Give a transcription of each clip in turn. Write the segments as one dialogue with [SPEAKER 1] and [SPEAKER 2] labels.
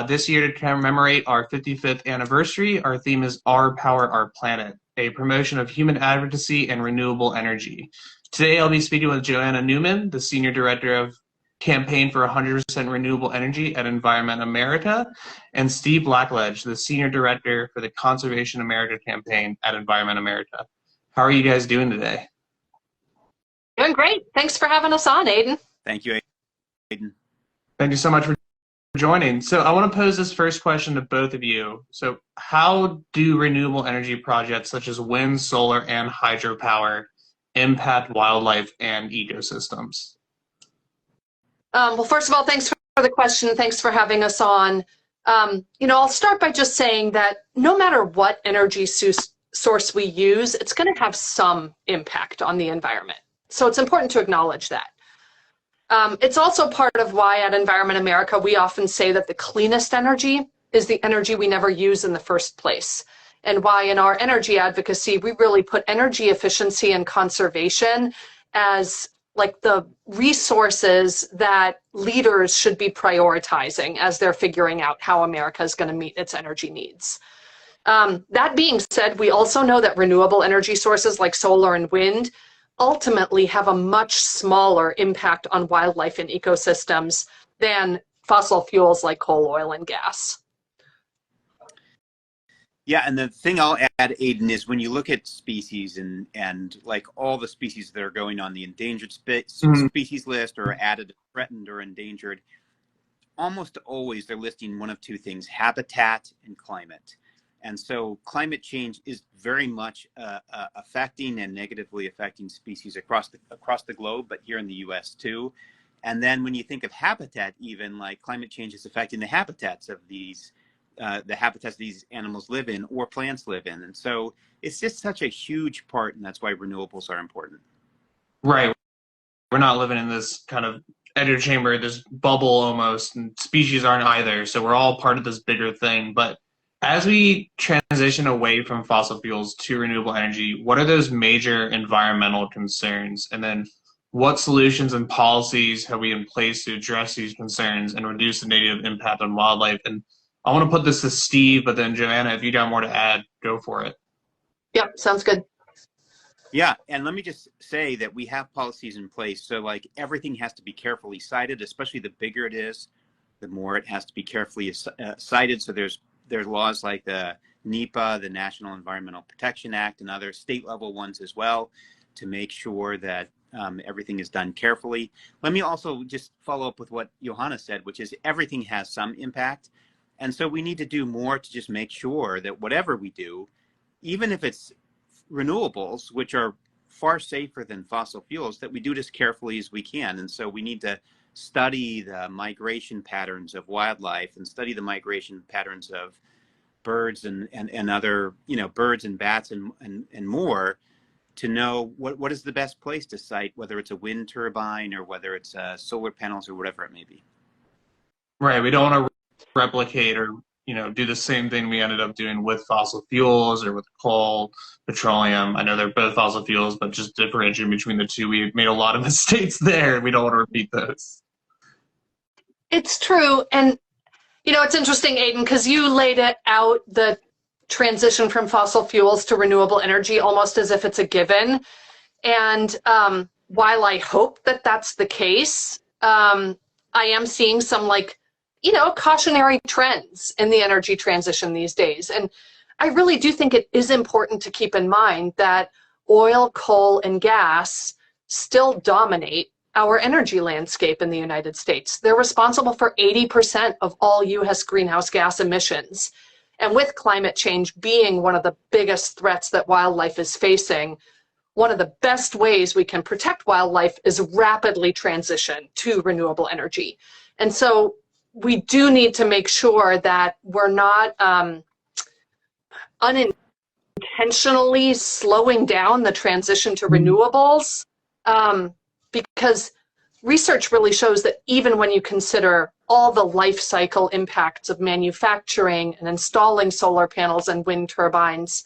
[SPEAKER 1] This year, to commemorate our 55th anniversary, our theme is Our Power, Our Planet, a promotion of human advocacy and renewable energy. Today, I'll be speaking with Johanna Neumann, the Senior Director of Campaign for 100% Renewable Energy at Environment America, and Steve Blackledge, the Senior Director for the Conservation America Campaign at Environment America. How are you guys doing today?
[SPEAKER 2] Doing great. Thanks for having us on, Aidan.
[SPEAKER 3] Thank you, Aidan.
[SPEAKER 1] Thank you so much for joining. So I want to pose this first question to both of you. So how do renewable energy projects such as wind, solar, and hydropower impact wildlife and ecosystems?
[SPEAKER 2] Well, first of all, thanks for the question. Thanks for having us on. I'll start by just saying that no matter what energy source we use, it's going to have some impact on the environment. So it's important to acknowledge that. It's also part of why at Environment America, we often say that the cleanest energy is the energy we never use in the first place. And why in our energy advocacy, we really put energy efficiency and conservation as like the resources that leaders should be prioritizing as they're figuring out how America is going to meet its energy needs. That being said, we also know that renewable energy sources like solar and wind ultimately have a much smaller impact on wildlife and ecosystems than fossil fuels like coal, oil, and gas.
[SPEAKER 3] Yeah, and the thing I'll add, Aidan, is when you look at species and like all the species that are going on the endangered species list or added, threatened, or endangered, almost always they're listing one of two things: habitat and climate. And so climate change is very much affecting and negatively affecting species across the globe, but here in the U.S. too. And then when you think of habitat, even like climate change is affecting the habitats of these animals live in or plants live in. And so it's just such a huge part, and that's why renewables are important.
[SPEAKER 1] Right. We're not living in this kind of echo chamber, this bubble almost, and species aren't either. So we're all part of this bigger thing. But as we transition away from fossil fuels to renewable energy, what are those major environmental concerns? And then what solutions and policies have we in place to address these concerns and reduce the negative impact on wildlife? And I want to put this to Steve, but then Johanna, if you got more to add, go for it.
[SPEAKER 2] Yep, sounds good.
[SPEAKER 3] Yeah, and let me just say that we have policies in place. So like everything has to be carefully cited, especially the bigger it is, the more it has to be carefully cited. So there's laws like the NEPA, the National Environmental Protection Act, and other state level ones as well to make sure that everything is done carefully. Let me also just follow up with what Johanna said, which is everything has some impact. And so we need to do more to just make sure that whatever we do, even if it's renewables, which are far safer than fossil fuels, that we do it as carefully as we can. And so we need to study the migration patterns of wildlife and study the migration patterns of birds and other, birds and bats and more, to know what is the best place to site, whether it's a wind turbine or whether it's solar panels or whatever it may be.
[SPEAKER 1] Right. We don't want to replicate or do the same thing we ended up doing with fossil fuels or with coal, petroleum. I know they're both fossil fuels, but just differentiating between the two, we made a lot of mistakes there, and we don't want to repeat those.
[SPEAKER 2] It's true. And it's interesting, Aidan, because you laid it out, the transition from fossil fuels to renewable energy, almost as if it's a given. And while I hope that that's the case, I am seeing some cautionary trends in the energy transition these days. And I really do think it is important to keep in mind that oil, coal, and gas still dominate our energy landscape in the United States. They're responsible for 80% of all U.S. greenhouse gas emissions. And with climate change being one of the biggest threats that wildlife is facing, one of the best ways we can protect wildlife is rapidly transition to renewable energy. And so we do need to make sure that we're not unintentionally slowing down the transition to renewables, because research really shows that even when you consider all the life cycle impacts of manufacturing and installing solar panels and wind turbines,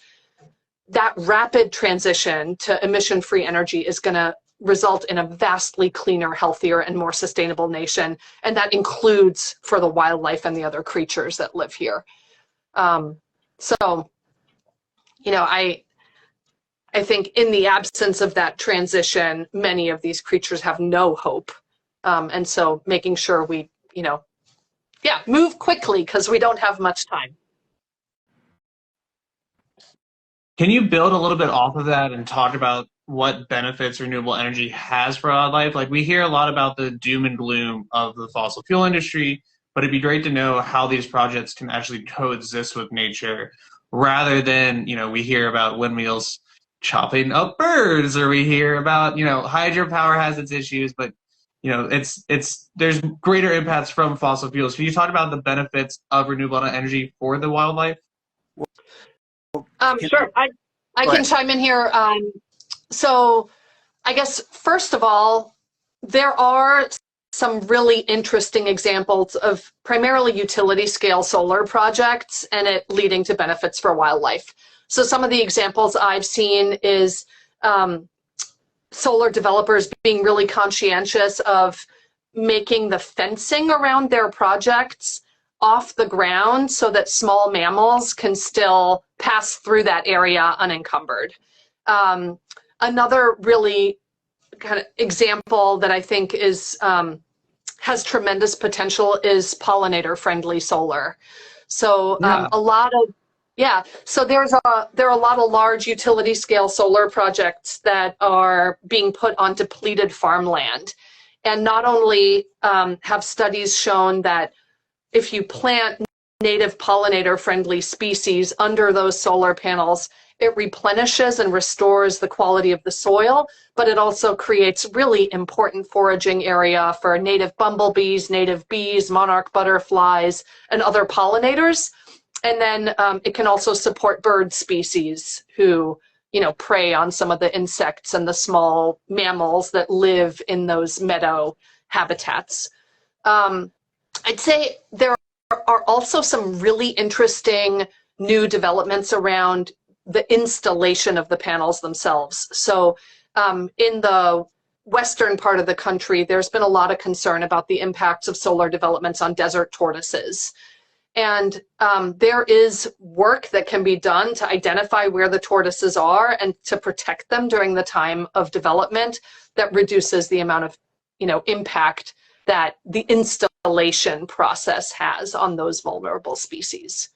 [SPEAKER 2] that rapid transition to emission-free energy is going to result in a vastly cleaner, healthier, and more sustainable nation. And that includes for the wildlife and the other creatures that live here. So, you know, I think in the absence of that transition, many of these creatures have no hope. And so making sure we, you know, move quickly because we don't have much time.
[SPEAKER 1] Can you build a little bit off of that and talk about what benefits renewable energy has for wildlife? Like, we hear a lot about the doom and gloom of the fossil fuel industry, but it'd be great to know how these projects can actually coexist with nature rather than, you know, we hear about windmills chopping up birds, or we hear about, you know, hydropower has its issues, but, you know, there's greater impacts from fossil fuels. Can you talk about the benefits of renewable energy for the wildlife?
[SPEAKER 2] Sure, I can chime in here. So I guess, first of all, there are some really interesting examples of primarily utility scale solar projects and it leading to benefits for wildlife. So some of the examples I've seen is solar developers being really conscientious of making the fencing around their projects off the ground so that small mammals can still pass through that area unencumbered. Another really kind of example that I think is has tremendous potential is pollinator-friendly solar. So so there are a lot of large utility-scale solar projects that are being put on depleted farmland, and not only have studies shown that if you plant native pollinator-friendly species under those solar panels, it replenishes and restores the quality of the soil, but it also creates really important foraging area for native bumblebees, native bees, monarch butterflies, and other pollinators. And then it can also support bird species who, you know, prey on some of the insects and the small mammals that live in those meadow habitats. I'd say there are also some really interesting new developments around the installation of the panels themselves. So in the western part of the country, there's been a lot of concern about the impacts of solar developments on desert tortoises. And there is work that can be done to identify where the tortoises are and to protect them during the time of development that reduces the amount of, you know, impact that the installation process has on those vulnerable species.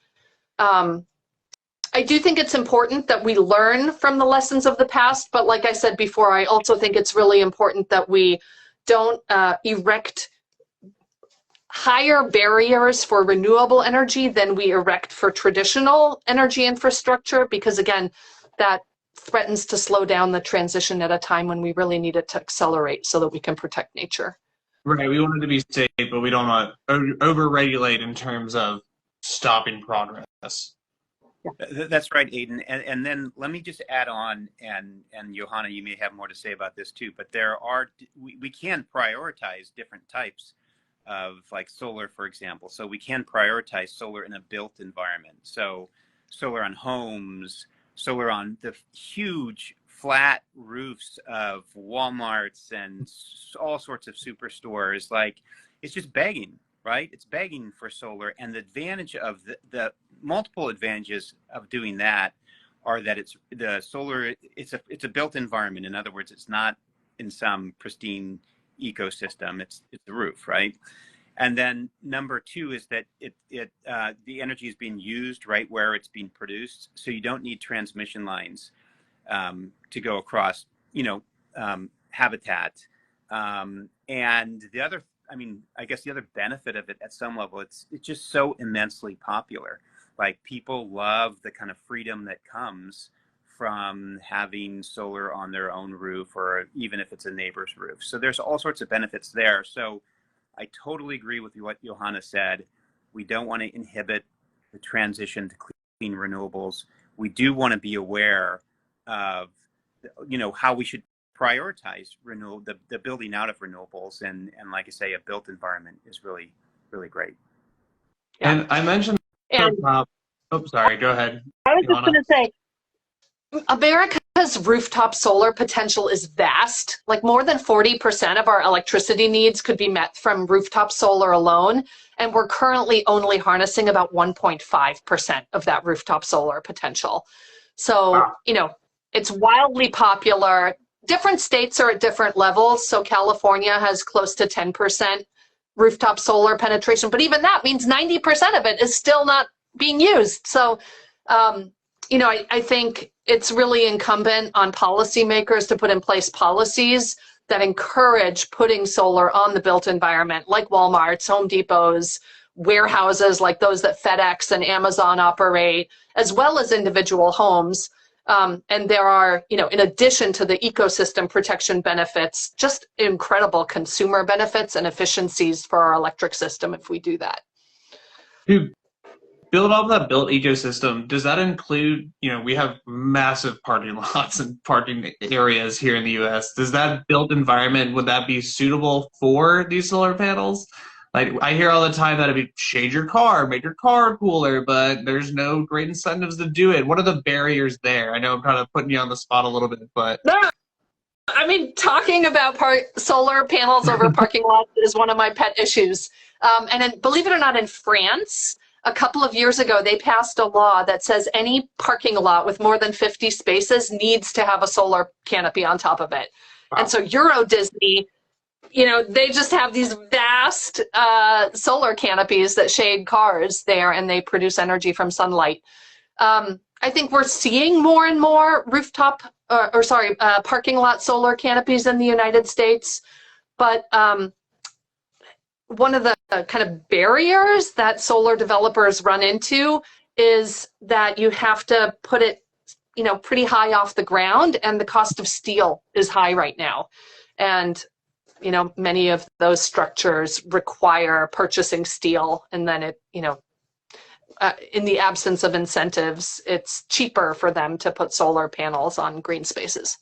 [SPEAKER 2] I do think it's important that we learn from the lessons of the past, but like I said before, I also think it's really important that we don't erect higher barriers for renewable energy than we erect for traditional energy infrastructure, because again, that threatens to slow down the transition at a time when we really need it to accelerate so that we can protect nature.
[SPEAKER 1] Right, we want it to be safe, but we don't want to over-regulate in terms of stopping progress.
[SPEAKER 3] Yeah. That's right, Aidan. And then let me just add on, and Johanna, you may have more to say about this too, but we can prioritize different types of, like, solar, for example. So we can prioritize solar in a built environment. So solar on homes, solar on the huge flat roofs of Walmarts and all sorts of superstores. Like, it's just begging, right? It's begging for solar. And the advantage of the multiple advantages of doing that are that it's a built environment. In other words, it's not in some pristine ecosystem. It's the roof, right? And then number two is that the energy is being used right where it's being produced, so you don't need transmission lines to go across, you know, habitat. And the other, I guess the other benefit of it at some level, it's just so immensely popular. Like, people love the kind of freedom that comes from having solar on their own roof, or even if it's a neighbor's roof. So there's all sorts of benefits there. So I totally agree with what Johanna said. We don't want to inhibit the transition to clean renewables. We do want to be aware of, you know, how we should prioritize the building out of renewables. And like I say, a built environment is really, really great.
[SPEAKER 1] And I mentioned, sorry, go ahead.
[SPEAKER 2] I was just going to say, America America's rooftop solar potential is vast. Like more than 40% of our electricity needs could be met from rooftop solar alone. And we're currently only harnessing about 1.5% of that rooftop solar potential. So,
[SPEAKER 1] Wow.
[SPEAKER 2] it's wildly popular. Different states are at different levels. So California has close to 10% rooftop solar penetration, but even that means 90% of it is still not being used. So, I think it's really incumbent on policymakers to put in place policies that encourage putting solar on the built environment, like Walmart's, Home Depot's, warehouses like those that FedEx and Amazon operate, as well as individual homes. And there are, in addition to the ecosystem protection benefits, just incredible consumer benefits and efficiencies for our electric system if we do that.
[SPEAKER 1] To build off that built ecosystem, does that include, we have massive parking lots and parking areas here in the US. Does that built environment, would that be suitable for these solar panels? Like, I hear all the time that if you shade your car, make your car cooler, but there's no great incentives to do it. What are the barriers there? I know I'm kind of putting you on the spot a little bit, but
[SPEAKER 2] No, I mean, talking about solar panels over parking lots is one of my pet issues. And then, believe it or not, in France, a couple of years ago, they passed a law that says any parking lot with more than 50 spaces needs to have a solar canopy on top of it.
[SPEAKER 1] wow.
[SPEAKER 2] And so Euro Disney, they just have these vast solar canopies that shade cars there, and they produce energy from sunlight. I think we're seeing more and more parking lot solar canopies in the United States. But one of the kind of barriers that solar developers run into is that you have to put it, pretty high off the ground, and the cost of steel is high right now. And many of those structures require purchasing steel, and then it, in the absence of incentives, it's cheaper for them to put solar panels on green spaces.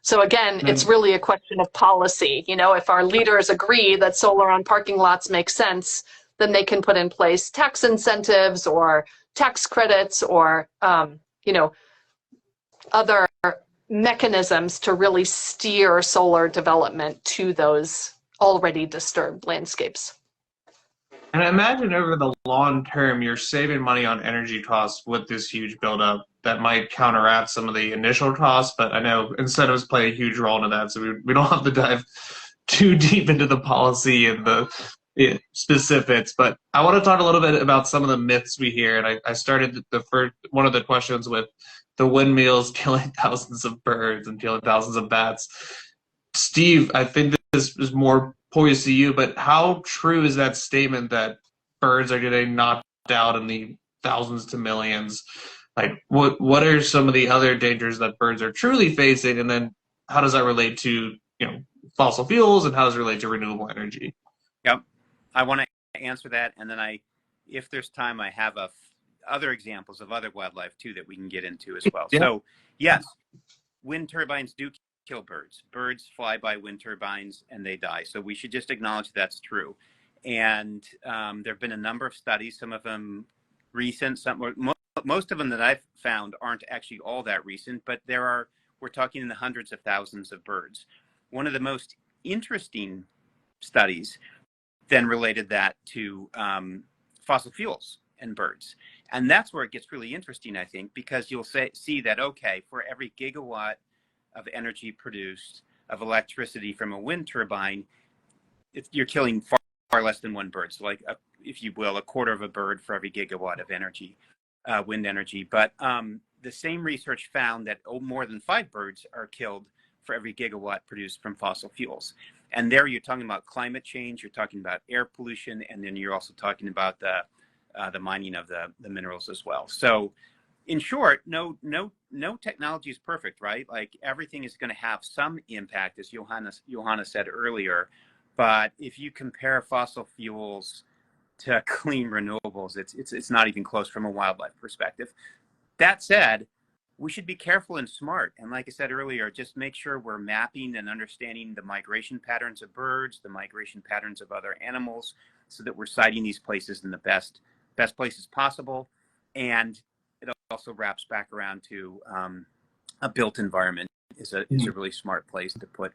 [SPEAKER 2] So again, it's really a question of policy. If our leaders agree that solar on parking lots makes sense, then they can put in place tax incentives or tax credits or, other mechanisms to really steer solar development to those already disturbed landscapes.
[SPEAKER 1] And I imagine over the long term, you're saving money on energy costs with this huge buildup that might counteract some of the initial costs. But I know incentives play a huge role into that, so we don't have to dive too deep into the policy and the specifics. But I want to talk a little bit about some of the myths we hear. And I started one of the questions with the windmills killing thousands of birds and killing thousands of bats. Steve, I think this is more poised to you, but how true is that statement that birds are getting knocked out in the thousands to millions? Like, what are some of the other dangers that birds are truly facing, and then how does that relate to fossil fuels, and how does it relate to renewable energy?
[SPEAKER 3] Yep, I want to answer that, and then if there's time, I have other examples of other wildlife too that we can get into as well. Yeah. So yes, wind turbines do kill birds. Birds fly by wind turbines and they die. So we should just acknowledge that's true. And there have been a number of studies, some of them recent, most of them that I've found aren't actually all that recent, but we're talking in the hundreds of thousands of birds. One of the most interesting studies then related that to fossil fuels and birds. And that's where it gets really interesting, I think, because you'll see that, okay, for every gigawatt of energy produced of electricity from a wind turbine, you're killing far less than one bird. So like, if you will, a quarter of a bird for every gigawatt of energy, wind energy. But the same research found that more than 5 birds are killed for every gigawatt produced from fossil fuels. And there you're talking about climate change, you're talking about air pollution, and then you're also talking about the mining of the minerals as well. So in short, no technology is perfect, right? Like everything is going to have some impact, as Johanna said earlier. But if you compare fossil fuels to clean renewables, it's not even close from a wildlife perspective. That said, we should be careful and smart. And like I said earlier, just make sure we're mapping and understanding the migration patterns of birds, the migration patterns of other animals, so that we're siting these places in the best places possible. And it also wraps back around to a built environment is a really smart place to put.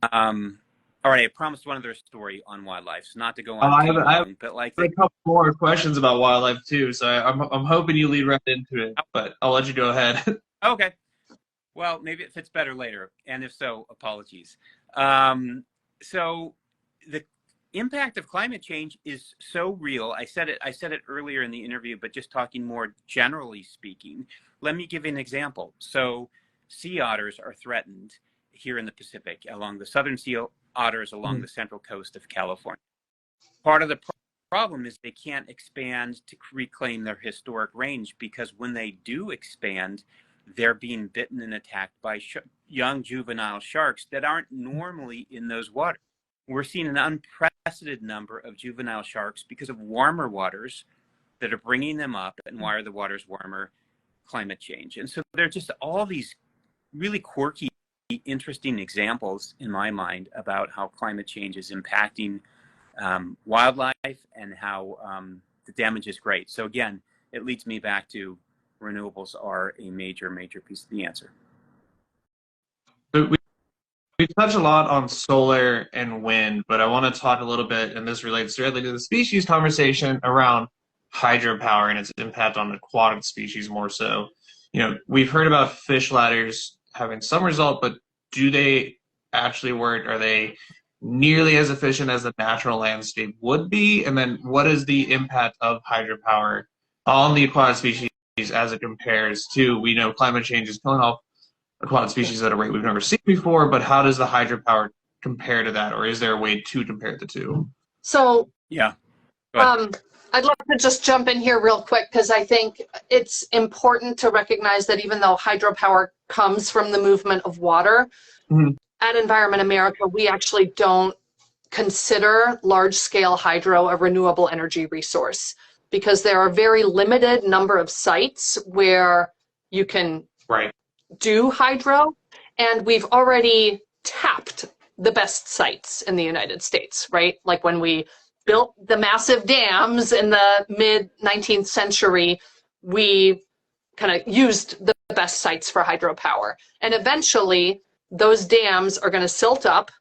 [SPEAKER 3] All right, I promised one other story on wildlife, so not to go on too long, but like
[SPEAKER 1] a couple more questions about wildlife too, so I'm hoping you lead right into it, but I'll let you go ahead.
[SPEAKER 3] Okay. Well, maybe it fits better later, and if so, apologies. So the impact of climate change is so real. I said it earlier in the interview, but just talking more generally speaking, let me give you an example. So sea otters are threatened here in the Pacific, along the southern sea otters along the central coast of California. Part of the problem is they can't expand to reclaim their historic range, because when they do expand, they're being bitten and attacked by young juvenile sharks that aren't normally in those waters. We're seeing an unprecedented number of juvenile sharks because of warmer waters that are bringing them up. And why are the waters warmer? Climate change. And so there are just all these really quirky, interesting examples in my mind about how climate change is impacting wildlife and how the damage is great. So again, it leads me back to renewables are a major piece of the answer.
[SPEAKER 1] But we touch a lot on solar and wind, but I want to talk a little bit, and this relates directly to the species conversation, around hydropower and its impact on aquatic species more so. You know, we've heard about fish ladders having some result, but do they actually work? Are they nearly as efficient as the natural landscape would be? And then what is the impact of hydropower on the aquatic species as it compares to, we know climate change is killing off aquatic species at a rate we've never seen before, but how does the hydropower compare to that? Or is there a way to compare the two?
[SPEAKER 2] So,
[SPEAKER 3] yeah,
[SPEAKER 2] I'd love to just jump in here real quick, because I think it's important to recognize that even though hydropower comes from the movement of water, at Environment America, we actually don't consider large-scale hydro a renewable energy resource, because there are a very limited number of sites where you can do hydro, and we've already tapped the best sites in the United States, right? Like when we built the massive dams in the mid-19th century, we kind of used the best sites for hydropower. And eventually, those dams are going to silt up,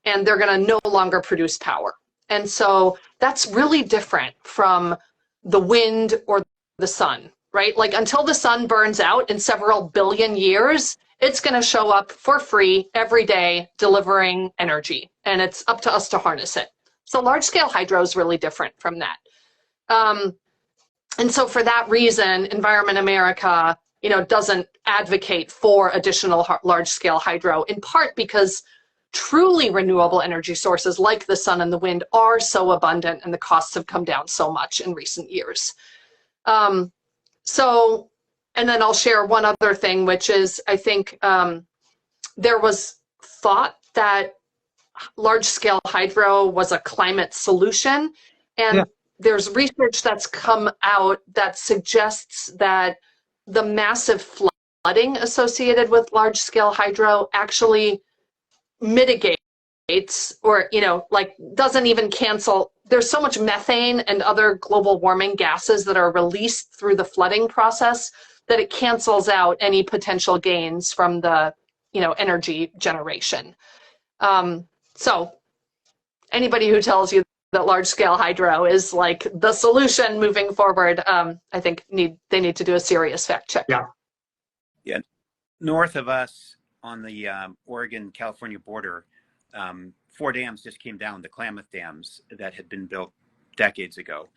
[SPEAKER 2] and they're going to no longer produce power. And so that's really different from the wind or the sun, right? Like until the sun burns out in several billion years, it's going to show up for free every day, delivering energy. And it's up to us to harness it. So large-scale hydro is really different from that. And so for that reason, Environment America, doesn't advocate for additional large-scale hydro, in part because truly renewable energy sources like the sun and the wind are so abundant, and the costs have come down so much in recent years. And then I'll share one other thing, which is I think there was thought that large-scale hydro was a climate solution, and there's research that's come out that suggests that the massive flooding associated with large-scale hydro actually mitigates, or doesn't even cancel. There's so much methane and other global warming gases that are released through the flooding process that it cancels out any potential gains from the energy generation. So anybody who tells you that large-scale hydro is like the solution moving forward, I think they need to do a serious fact check.
[SPEAKER 3] Yeah. North of us on the Oregon-California border, 4 dams just came down, the Klamath dams that had been built decades ago.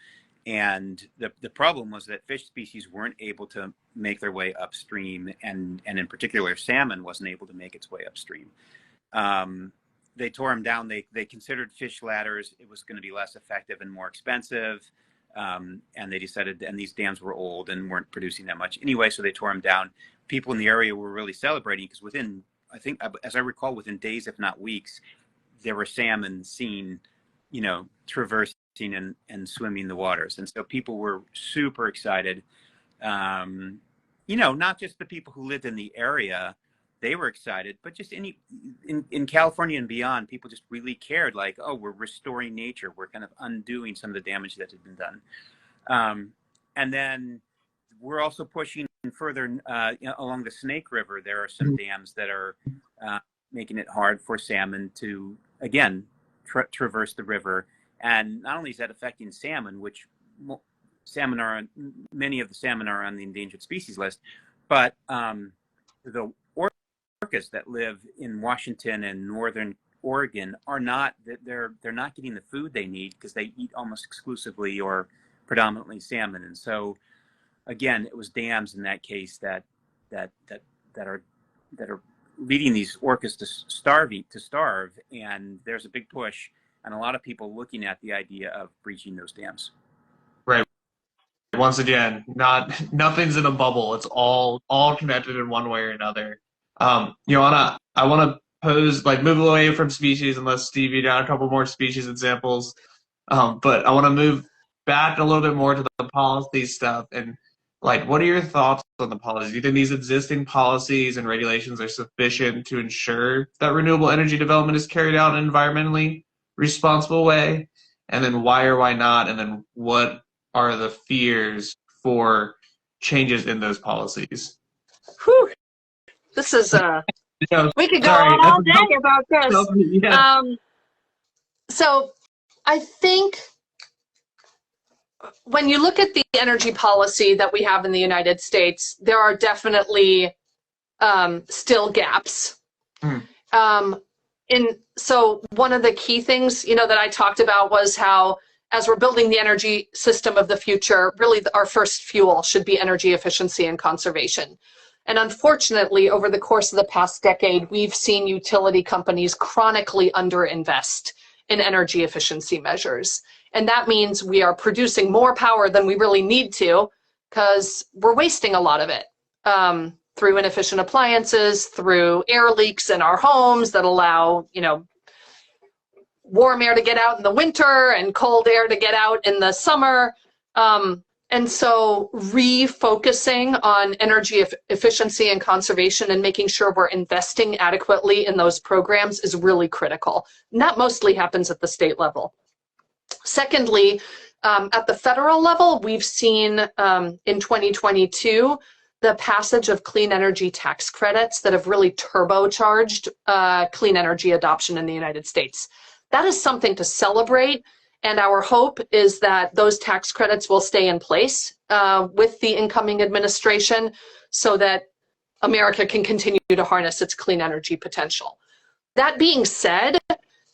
[SPEAKER 3] And the problem was that fish species weren't able to make their way upstream, and in particular, salmon wasn't able to make its way upstream. They tore them down. They considered fish ladders. It was going to be less effective and more expensive. And they decided, and these dams were old and weren't producing that much anyway, so they tore them down. People in the area were really celebrating, because within, I think, as I recall, within days, if not weeks, there were salmon seen, traversing and swimming the waters. And so people were super excited. Not just the people who lived in the area, they were excited, but just in California and beyond, people just really cared, like, oh, we're restoring nature. We're kind of undoing some of the damage that had been done. And then we're also pushing further along the Snake River, there are some dams that are making it hard for salmon to, again, traverse the river. And not only is that affecting salmon, which many of the salmon are on the endangered species list, but the orcas that live in Washington and northern Oregon are not, they're not getting the food they need because they eat almost exclusively or predominantly salmon. And so again, it was dams in that case that are leading these orcas to starve, and there's a big push and a lot of people looking at the idea of breaching those dams.
[SPEAKER 1] Right. Once again, nothing's in a bubble. It's all connected in one way or another. Johanna, I want to pose, move away from species, unless Steve, you got a couple more species examples. But I want to move back a little bit more to the policy stuff. And what are your thoughts on the policies? Do you think these existing policies and regulations are sufficient to ensure that renewable energy development is carried out in an environmentally responsible way? And then why or why not? And then what are the fears for changes in those policies?
[SPEAKER 2] Whew. This is we could go on all day about this.
[SPEAKER 1] Yeah.
[SPEAKER 2] So I think when you look at the energy policy that we have in the United States, there are definitely still gaps. So one of the key things, that I talked about was how, as we're building the energy system of the future, really our first fuel should be energy efficiency and conservation. And unfortunately, over the course of the past decade, we've seen utility companies chronically underinvest in energy efficiency measures. And that means we are producing more power than we really need to because we're wasting a lot of it through inefficient appliances, through air leaks in our homes that allow, warm air to get out in the winter and cold air to get out in the summer. And so refocusing on energy efficiency and conservation and making sure we're investing adequately in those programs is really critical. And that mostly happens at the state level. Secondly, at the federal level, we've seen in 2022 the passage of clean energy tax credits that have really turbocharged clean energy adoption in the United States. That is something to celebrate. And our hope is that those tax credits will stay in place with the incoming administration so that America can continue to harness its clean energy potential. That being said,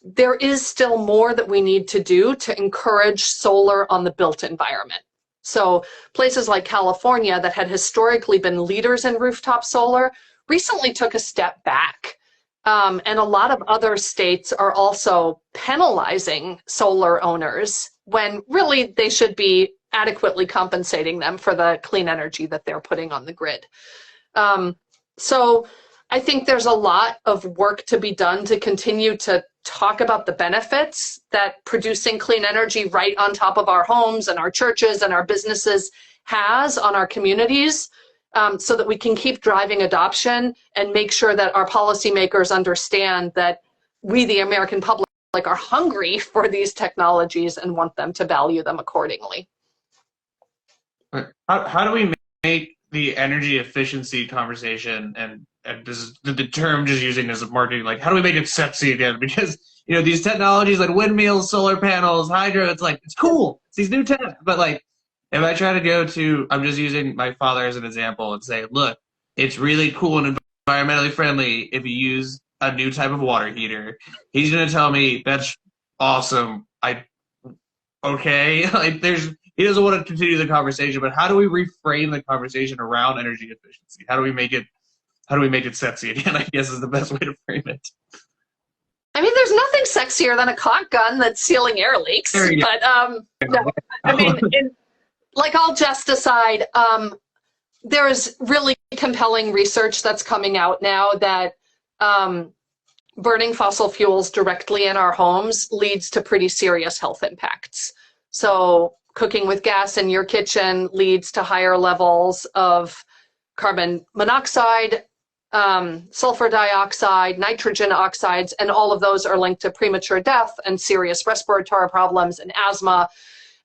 [SPEAKER 2] there is still more that we need to do to encourage solar on the built environment. So places like California that had historically been leaders in rooftop solar recently took a step back. And a lot of other states are also penalizing solar owners when really they should be adequately compensating them for the clean energy that they're putting on the grid. So I think there's a lot of work to be done to continue to talk about the benefits that producing clean energy right on top of our homes and our churches and our businesses has on our communities. So that we can keep driving adoption and make sure that our policymakers understand that we, the American public, are hungry for these technologies and want them to value them accordingly.
[SPEAKER 1] How do we make the energy efficiency conversation, and this is the term just using as a marketing, how do we make it sexy again? Because, these technologies like windmills, solar panels, hydro, it's cool. It's these new tech, but if I try to go to, I'm just using my father as an example and say, look, it's really cool and environmentally friendly if you use a new type of water heater. He's going to tell me, that's awesome. Okay. He doesn't want to continue the conversation, but how do we reframe the conversation around energy efficiency? How do we make it sexy again, I guess is the best way to frame it.
[SPEAKER 2] I mean, there's nothing sexier than a caulk gun that's sealing air leaks, but no, I mean, all jest aside, there is really compelling research that's coming out now that burning fossil fuels directly in our homes leads to pretty serious health impacts. So cooking with gas in your kitchen leads to higher levels of carbon monoxide, sulfur dioxide, nitrogen oxides, and all of those are linked to premature death and serious respiratory problems and asthma.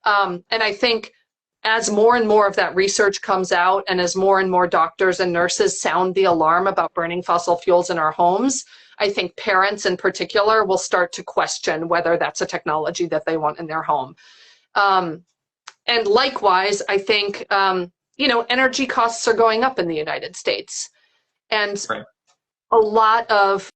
[SPEAKER 2] And I think as more and more of that research comes out, and as more and more doctors and nurses sound the alarm about burning fossil fuels in our homes, I think parents in particular will start to question whether that's a technology that they want in their home. And likewise, I think, energy costs are going up in the United States. And
[SPEAKER 1] Right.
[SPEAKER 2] a lot of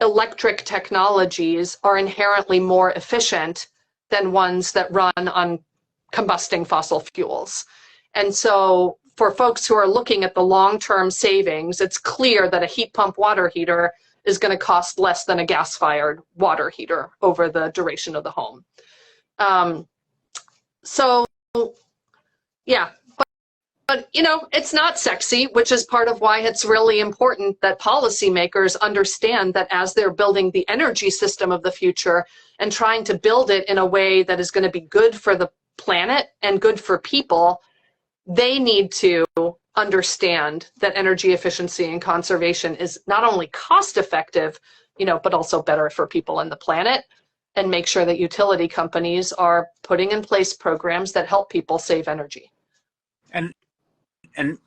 [SPEAKER 2] electric technologies are inherently more efficient than ones that run on combusting fossil fuels. And so for folks who are looking at the long-term savings, it's clear that a heat pump water heater is going to cost less than a gas-fired water heater over the duration of the home. So, yeah, but it's not sexy, which is part of why it's really important that policymakers understand that as they're building the energy system of the future and trying to build it in a way that is going to be good for the planet and good for people, they need to understand that energy efficiency and conservation is not only cost effective, but also better for people and the planet, and make sure that utility companies are putting in place programs that help people save energy.
[SPEAKER 3] And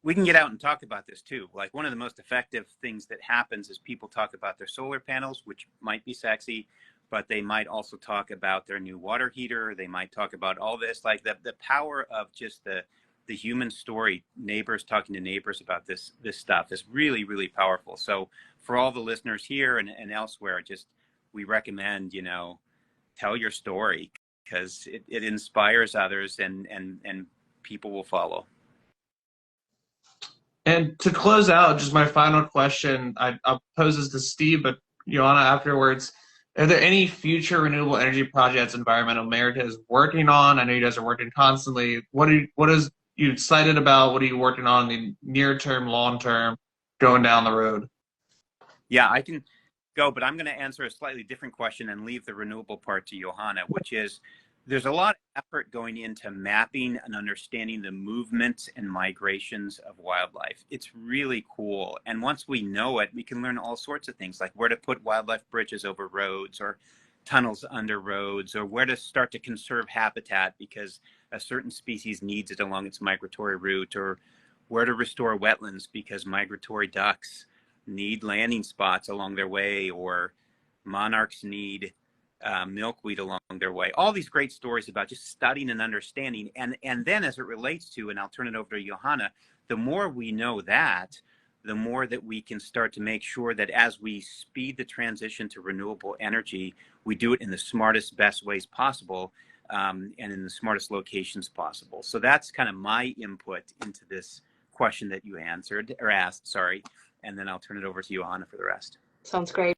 [SPEAKER 3] we can get out and talk about this too. Like, one of the most effective things that happens is people talk about their solar panels, which might be sexy, but they might also talk about their new water heater. They might talk about all this, like the power of just the human story, neighbors talking to neighbors about this stuff is really, really powerful. So for all the listeners here and elsewhere, we recommend, tell your story, because it inspires others and people will follow.
[SPEAKER 1] And to close out, just my final question, I'll pose this to Steve, but Johanna afterwards. Are there any future renewable energy projects Environmental America is working on? I know you guys are working constantly. What is you excited about? What are you working on in the near term, long term, going down the road?
[SPEAKER 3] Yeah, I can go, but I'm going to answer a slightly different question and leave the renewable part to Johanna, which is, there's a lot of effort going into mapping and understanding the movements and migrations of wildlife. It's really cool. And once we know it, we can learn all sorts of things, like where to put wildlife bridges over roads or tunnels under roads, or where to start to conserve habitat because a certain species needs it along its migratory route, or where to restore wetlands because migratory ducks need landing spots along their way, or monarchs need milkweed along their way. All these great stories about just studying and understanding. And then as it relates to, and I'll turn it over to Johanna, the more we know that, the more that we can start to make sure that as we speed the transition to renewable energy, we do it in the smartest, best ways possible, and in the smartest locations possible. So that's kind of my input into this question that you asked, sorry. And then I'll turn it over to Johanna for the rest.
[SPEAKER 2] Sounds great.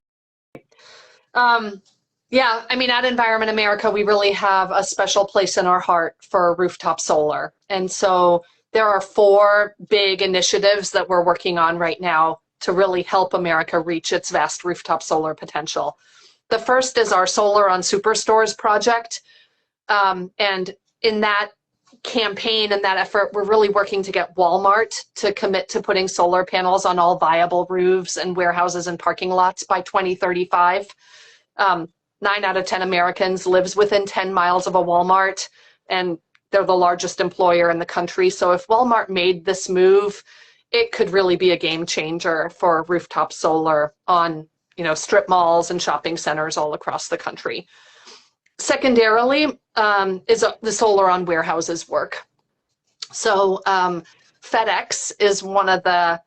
[SPEAKER 2] Yeah, at Environment America, we really have a special place in our heart for rooftop solar. And so there are 4 big initiatives that we're working on right now to really help America reach its vast rooftop solar potential. The first is our Solar on Superstores project. And in that campaign and that effort, we're really working to get Walmart to commit to putting solar panels on all viable roofs and warehouses and parking lots by 2035. 9 out of 10 Americans lives within 10 miles of a Walmart, and they're the largest employer in the country. So if Walmart made this move, it could really be a game changer for rooftop solar on, strip malls and shopping centers all across the country. Secondarily, is the solar on warehouses work. So FedEx is one of the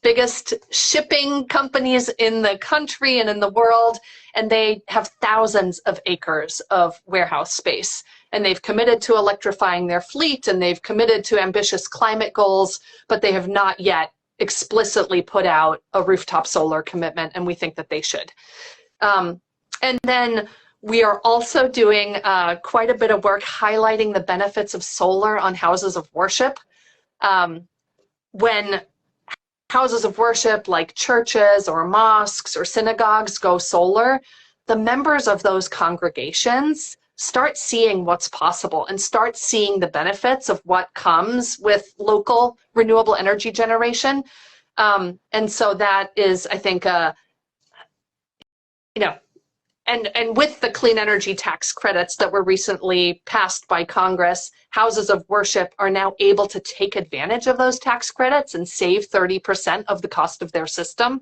[SPEAKER 2] biggest shipping companies in the country and in the world, and they have thousands of acres of warehouse space. And they've committed to electrifying their fleet, and they've committed to ambitious climate goals, but they have not yet explicitly put out a rooftop solar commitment, and we think that they should. And then we are also doing quite a bit of work highlighting the benefits of solar on houses of worship. When houses of worship like churches or mosques or synagogues go solar, the members of those congregations start seeing what's possible and start seeing the benefits of what comes with local renewable energy generation. And so that is, I think, And with the clean energy tax credits that were recently passed by Congress, houses of worship are now able to take advantage of those tax credits and save 30% of the cost of their system.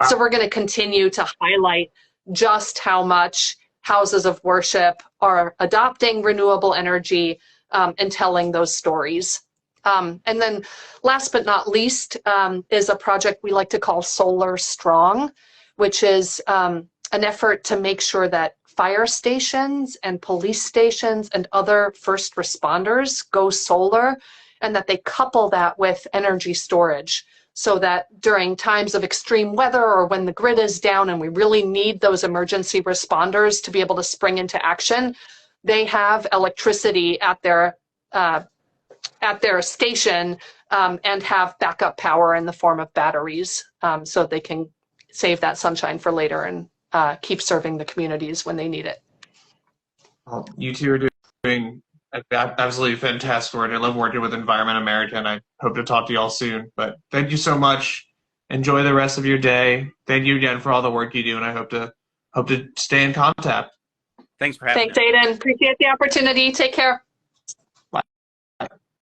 [SPEAKER 2] So we're going to continue to highlight just how much houses of worship are adopting renewable energy and telling those stories. And then last but not least is a project we like to call Solar Strong, which is an effort to make sure that fire stations and police stations and other first responders go solar, and that they couple that with energy storage so that during times of extreme weather or when the grid is down and we really need those emergency responders to be able to spring into action, they have electricity at their station and have backup power in the form of batteries so they can save that sunshine for later and keep serving the communities when they need it.
[SPEAKER 1] Well, you two are doing absolutely fantastic work. I love working with Environment America, and I hope to talk to you all soon. But thank you so much. Enjoy the rest of your day. Thank you again for all the work you do, and I hope to stay in contact.
[SPEAKER 3] Thanks for having
[SPEAKER 2] us. Thanks, Aidan. Appreciate the opportunity. Take care.